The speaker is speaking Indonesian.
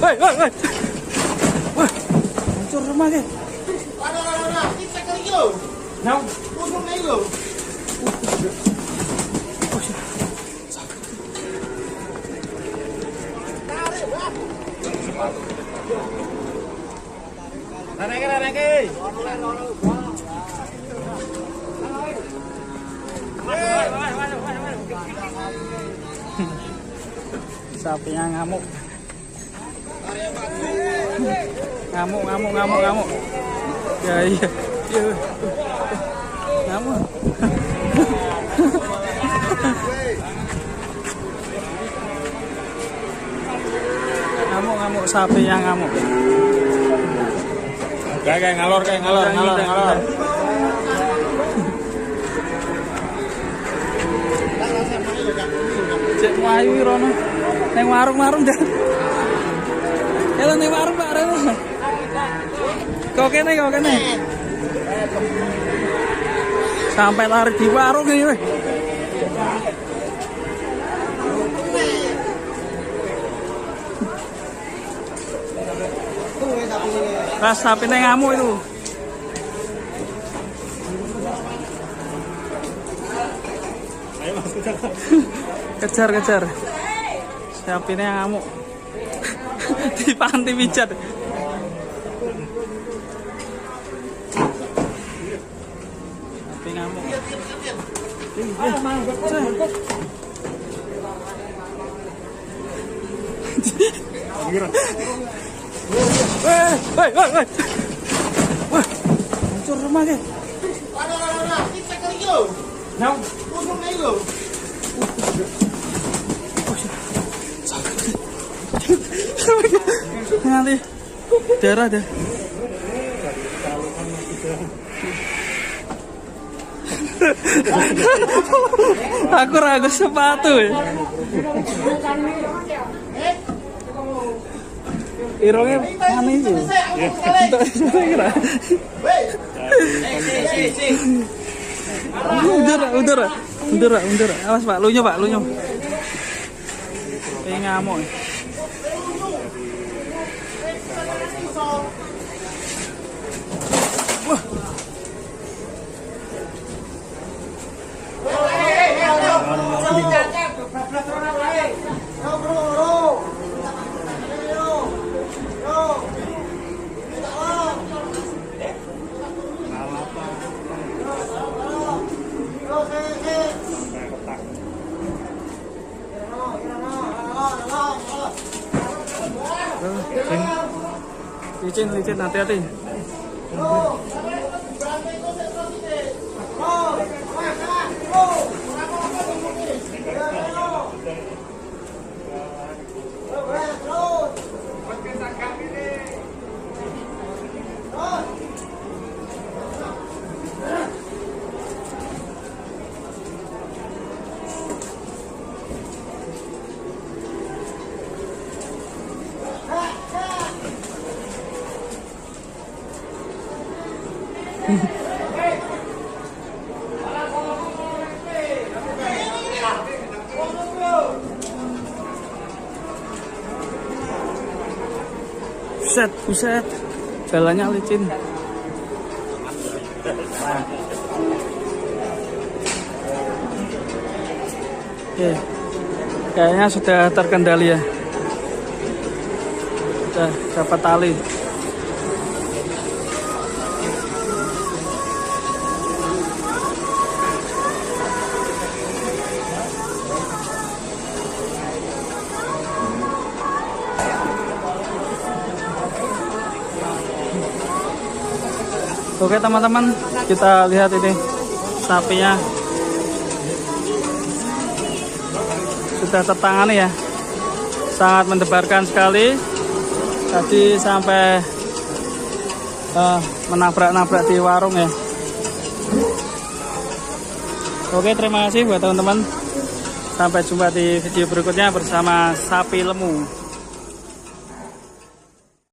woi. Wah, hancur rumah ke. Ada, kita kali lo. Nah, Tusuk lagi lo. Naik. Sapinya ngamuk. Ngamuk. Ya iya. Ngamuk. Ngamuk sapi yang ngamuk. Kayak ngalor. Cek mlayu rono. Neng warung dah. Ya neng warung Pak Reno. Kok kene. Sampai lari di warung ini weh. Ras sapi ngamuk itu. Kejar. Sapi ngamuk. Di panti pijat. Sapi ngamuk. Woi. Wah, hancur rumah ke. Ada, kita kali lo. Nah, Tusuk lagi lo. nanti darah dah. Aku ragu sepatu ya. Irongnya aneh itu. Kira. Undur. Awas Pak, lunyo. Kayak ngamuk. Wah. Licin, hati-hati. Buset. Jalannya licin. Oke. Kayaknya sudah terkendali ya. Sudah dapat tali. Oke teman-teman, kita lihat ini sapinya sudah tertangani ya, sangat mendebarkan sekali. Tadi sampai menabrak-nabrak di warung ya. Oke, terima kasih buat teman-teman. Sampai jumpa di video berikutnya bersama sapi lemu.